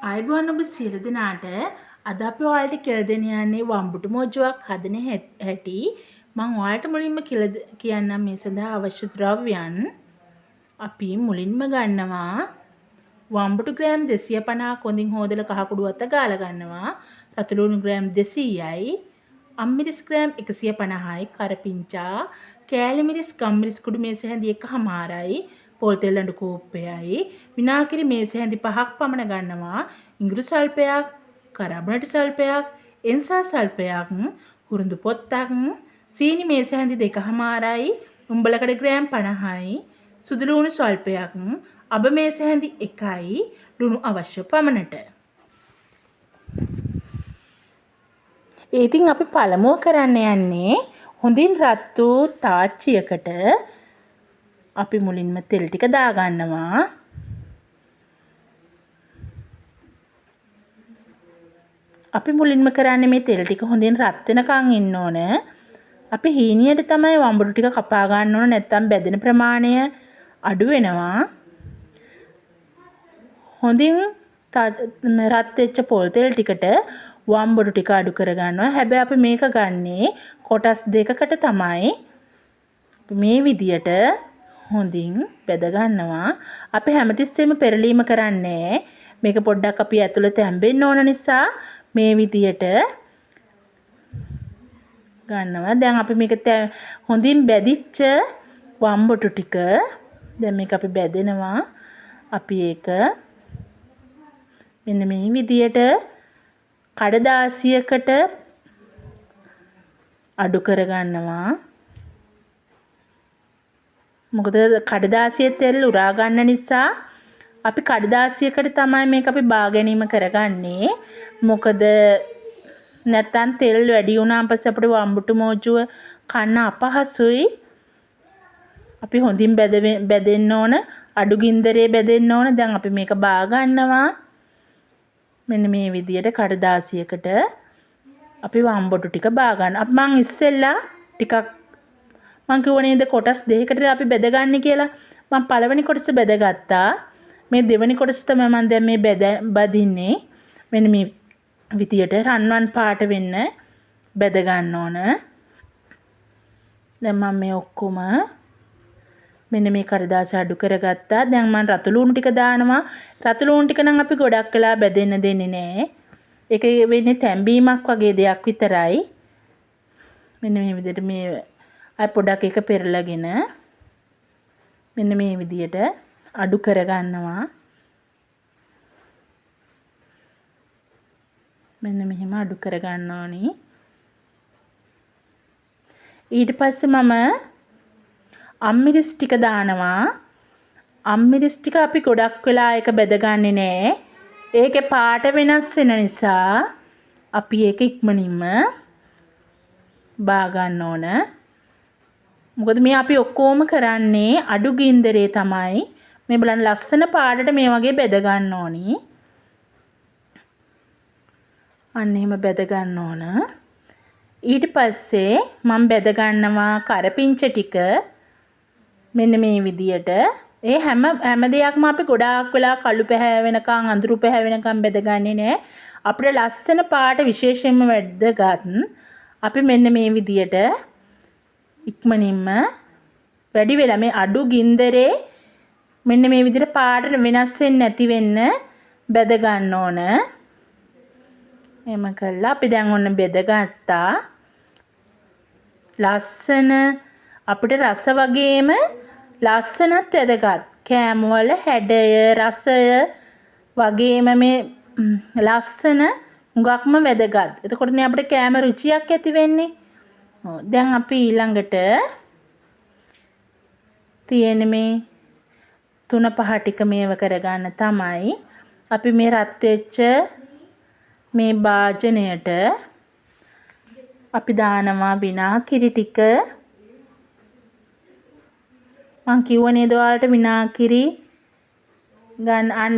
ආයුබෝවන් ඔබ සියලු දෙනාට අද අපි ඔයාලට කියලා දෙන්න යන්නේ වම්බුටු මොජුවක් හදන හැටි. මම ඔයාලට මුලින්ම කියන්නම් මේ සඳහා අවශ්‍ය ද්‍රව්‍යයන්. අපි මුලින්ම ගන්නවා වම්බුටු ග්‍රෑම් 250ක් හොඳින් හොදලා කහ කුඩු අත ගාලා ගන්නවා. රතු ලුණු ග්‍රෑම් 200යි. අම්මිරිස් ග්‍රෑම් 150යි. කරපිංචා කෑලි මිරිස් ගම්මිරිස් කුඩු මේස හැඳි 1/2යි. පොල් තෙල් අඬු කෝප්පයයි. විනාගිරි මේස හැඳි 5ක් පමණ ගන්නවා. ඉඟුරු සල්පයක්, කරබනටි සල්පයක්, එන්සා සල්පයක්, හුරුඳු පොත්තක්, සීනි මේස හැඳි 2/2යි. උම්බලකඩ ග්‍රෑම් 50යි. සුදු ලුණු සල්පයක්, අබ මේස හැඳි 1යි. ලුණු අවශ්‍ය පමණට. ඉතින් අපි පළමුව කරන්න යන්නේ හොඳින් රත් වූ තාච්චියකට අපි මුලින්ම තෙල් ටික දාගන්නවා. අපි මුලින්ම කරන්නේ මේ තෙල් ටික හොඳින් රත් වෙනකන් ඉන්න ඕන. අපි හීනියට තමයි වම්බුරු ටික කපා ගන්න ඕන, නැත්නම් බැදෙන ප්‍රමාණය අඩු වෙනවා. හොඳින් රත් වෙච්ච පොල් තෙල් ටිකට වම්බුරු ටික අඩු කර ගන්නවා. හැබැයි අපි මේක ගන්නේ කොටස් දෙකකට තමයි. මේ විදියට හොඳින් බෙද ගන්නවා. අපි හැමතිස්සෙම පෙරලීම කරන්නේ මේක පොඩ්ඩක් අපි ඇතුළත හැම්බෙන්න ඕන නිසා මේ විදියට ගන්නවා. දැන් අපි මේක හොඳින් බැදිච්ච වම්බුටු ටික දැන් මේක අපි බෙදෙනවා. අපි ඒක මෙන්න මේ විදියට කඩදාසියකට අඩු කර ගන්නවා. මොකද කඩදාසියේ තෙල් උරා ගන්න නිසා අපි කඩදාසියකට තමයි මේක අපි බා ගැනීම කරගන්නේ. මොකද නැත්තම් තෙල් වැඩි වුණාන් පස්සේ අපිට වම්බුටු මෝජුව කන්න අපහසුයි. අපි හොඳින් බෙදෙන්න ඕන, අඩු ගින්දරේ බෙදෙන්න ඕන. දැන් අපි මේක බා ගන්නවා. මෙන්න මේ විදියට කඩදාසියකට අපි වම්බුටු ටික බා ගන්න. මම ඉස්සෙල්ලා ටිකක් මං කිව්ව නේද කොටස් දෙකකට අපි බෙදගන්නේ කියලා. මම පළවෙනි කොටස බෙදගත්තා. මේ දෙවෙනි කොටස තමයි මම දැන් මේ බදින්නේ. මෙන්න මේ විදියට රන්වන් පාට වෙන්න බෙද ගන්න ඕන. දැන් මම මේ ඔක්කොම මෙන්න මේ කඩදාසිය අඩු කරගත්තා. දැන් මම රතු ලුණු ටික දානවා. රතු ලුණු ටික නම් අපි ගොඩක් වෙලා බෙදෙන්න දෙන්නේ නැහැ. ඒක වෙන්නේ තැම්බීමක් වගේ දෙයක් විතරයි. මෙන්න මේ විදියට මේ අය පොඩක් එක පෙරලගෙන මෙන්න මේ විදියට අඩු කරගන්නවා. මෙන්න මෙහෙම අඩු කරගන්න ඕනි. ඊට පස්සේ මම අම්මිරිස් ටික දානවා. අම්මිරිස් ටික අපි ගොඩක් වෙලා ඒක බෙදගන්නේ නැහැ. ඒකේ පාට වෙනස් වෙන නිසා අපි ඒක ඉක්මනින්ම බා ගන්න ඕන. මොකද මේ අපි ඔක්කොම කරන්නේ අඩු ගින්දරේ තමයි. මේ බලන්න ලස්සන පාටට මේ වගේ බෙද ගන්න ඕනි. අන්න එහෙම බෙද ගන්න ඕන. ඊට පස්සේ මම බෙද ගන්නවා කරපිංච ටික. මෙන්න මේ විදියට. ඒ හැම දෙයක්ම අපි ගොඩාක් වෙලා කළු පැහැවෙනකන් අඳුරු පැහැවෙනකන් බෙදගන්නේ නැහැ. අපිට ලස්සන පාට විශේෂයෙන්ම වැදගත්. අපි මෙන්න මේ විදියට ඉක්මනින්ම වැඩි වෙලා මේ අඩු ගින්දරේ මෙන්න මේ විදිහට පාට වෙනස් වෙන්නේ නැති වෙන්න බෙද ගන්න ඕන. එහෙම කළා අපි දැන් ඔන්න බෙද ගත්තා. ලස්සන අපිට රස වගේම ලස්සනත් වැදගත්. කෑම වල හැඩය රසය වගේම මේ ලස්සන හුඟක්ම වැදගත්. එතකොටනේ අපිට කෑම රුචියක් ඇති වෙන්නේ. දැන් අපි ඊළඟට තියෙන මේ 3-5 ටික මේව කරගන්න තමයි අපි මේ රත් වෙච්ච මේ භාජනයට අපි දානවා විනාගිරි ටික. මං කිව්ව නේද ඔයාලට විනාගිරි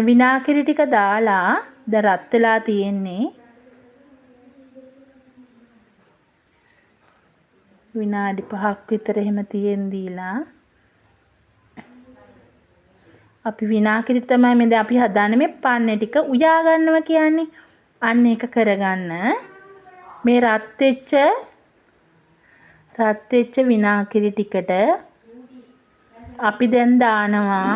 විනාගිරි ටික දාලා දැන් රත් වෙලා තියෙන්නේ. විනාඩි 5ක් විතර එහෙම තියෙන් දීලා අපි විනාකිරි තමයි මේ දැන් අපි හදාන්නේ මේ පන්නේ ටික උයා ගන්නවා කියන්නේ. අන්න ඒක කරගන්න. මේ රත් වෙච්ච විනාකිරි ටිකට අපි දැන් දානවා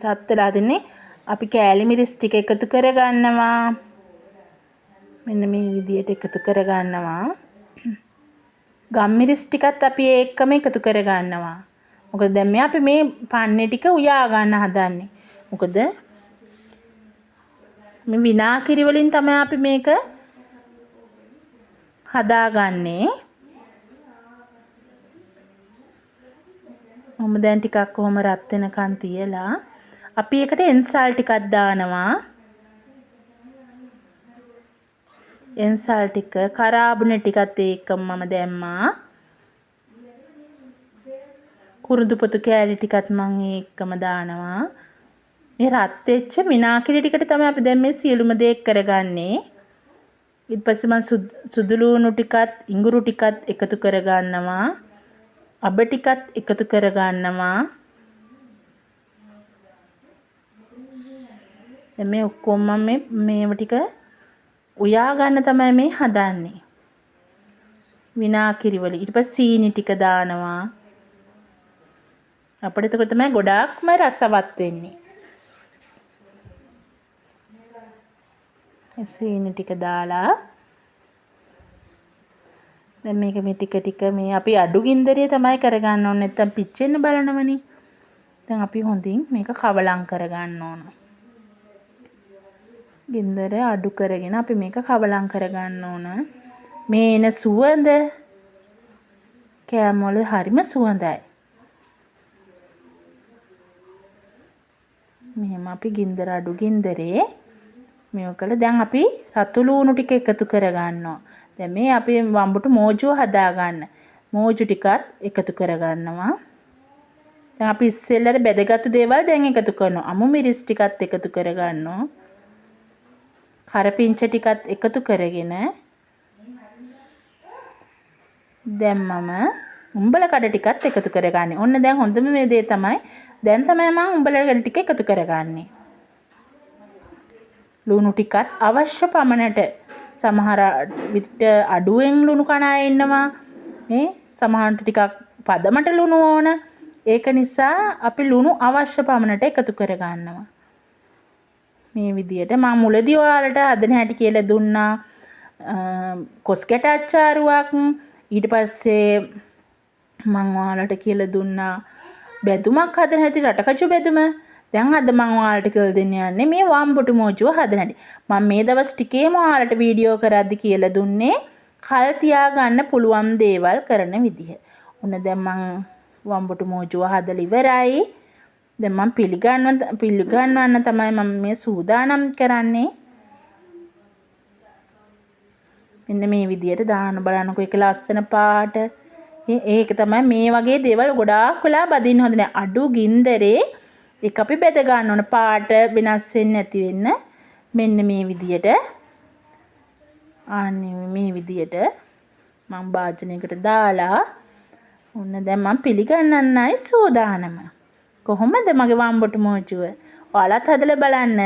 රත් වෙලා දෙන්නේ අපි කෑලි මිරිස් ටික එකතු කරගන්නවා. මෙන්න මේ විදියට එකතු කරගන්නවා. ගම්මිරිස් ටිකත් අපි ඒකම එකතු කරගන්නවා. මොකද දැන් අපි මේ පන්නේ ටික උයා ගන්න හදන්නේ. මොකද මේ විනාකිරි වලින් තමයි අපි මේක හදාගන්නේ. මම දැන් ටිකක් කොහොම රත් වෙනකන් තියලා අපි එකට එන්සල් ටිකක් දානවා. එන්සල් ටික කරාබුනේ ටිකත් ඒකම මම දැම්මා. කුරුඳු පොතු කෑලි ටිකත් මම ඒකම දානවා. මේ රත් වෙච්ච විනාකිරි ටිකට තමයි අපි දැන් මේ සියලුම දේ කරගන්නේ. ඊට පස්සේ මම සුදු ලුණු ටිකත් ඉඟුරු ටිකත් එකතු කරගන්නවා. අබ ටිකත් එකතු කරගන්නවා. දැන් මේ ඔක්කොම මේව ටික උයා ගන්න තමයි මේ හදන්නේ. විනාකිරි වල ඊට පස්සේ සීනි ටික දානවා. අපිට ඒක තමයි ගොඩාක්ම රසවත් වෙන්නේ. සීනි ටික දාලා දැන් මේක මේ ටික මේ අපි අඩු ගින්දරේ තමයි කරගන්න ඕනේ. නැත්තම් පිච්චෙන්න බලනවනේ. දැන් අපි හොඳින් මේක කවලම් කරගන්න ඕන. ගින්දර අඩු කරගෙන අපි මේක කවලම් කරගන්න ඕන. මේ එන සුවඳ කෑම වල හරිම සුවඳයි. මෙහෙම අපි ගින්දර අඩු ගින්දරේ මේක කළා. දැන් අපි රතු ලුණු ටික එකතු කරගන්නවා. දැන් මේ අපි වම්බුට මෝජුව හදාගන්න. මෝජු ටිකත් එකතු කරගන්නවා. දැන් අපි ඉස්සෙල්ලට බෙදගත්තු දේවල් දැන් එකතු කරනවා. අමු මිරිස් ටිකත් එකතු කරගන්නවා. කරපිංච ටිකත් එකතු කරගෙන දැන් මම උඹල කඩ ටිකත් එකතු කරගන්නේ. ඔන්න දැන් හොඳම මේ දේ තමයි. දැන් තමයි මම උඹල කඩ ටික එකතු කරගන්නේ. ලුණු ටිකත් අවශ්‍ය පමණට සමහර විට අඩුවෙන් ලුණු කන අය ඉන්නවා. මේ සමහරට ටිකක් පදමට ලුණු ඕන. ඒක නිසා අපි ලුණු අවශ්‍ය පමණට එකතු කරගන්නවා. මේ විදියට මම මුලදී ඔයාලට හදන හැටි කියලා දුන්නා. කොස් කැට අච්චාරුවක්. ඊට පස්සේ මම ඔයාලට කියලා දුන්නා බෙදුමක් හදන හැටි, රටකචු බෙදුම. දැන් අද මම ඔයාලට කියලා දෙන්න යන්නේ මේ වම්බුටු මෝජුව හදන හැටි. මම මේ දවස් ටිකේම ඔයාලට වීඩියෝ කරද්දි කියලා දුන්නේ කල් තියාගන්න පුළුවන් දේවල් කරන විදිහ. ඔන්න දැන් මම වම්බුටු මෝජුව හදලා ඉවරයි. දැන් මම පිළිගන්නවන්න තමයි මම මේ සූදානම් කරන්නේ. මෙන්න මේ විදියට දාන්න බලන්නකෝ. ඒක ලස්සන පාට. ඒක තමයි මේ වගේ දේවල් ගොඩාක් වෙලා බදින්න හොඳ නෑ. අඩු ගින්දරේ ඒක අපි බෙද ගන්න ඕන. පාට වෙනස් වෙන්නේ නැති වෙන්න. මෙන්න මේ විදියට. අනේ මේ විදියට මම භාජනයකට දාලා ඔන්න දැන් මම පිළිගන්නන්නයි සූදානම. කොහොමද මගේ වම්බුටු මෝජුව? ඔයාලත් හදලා බලන්න.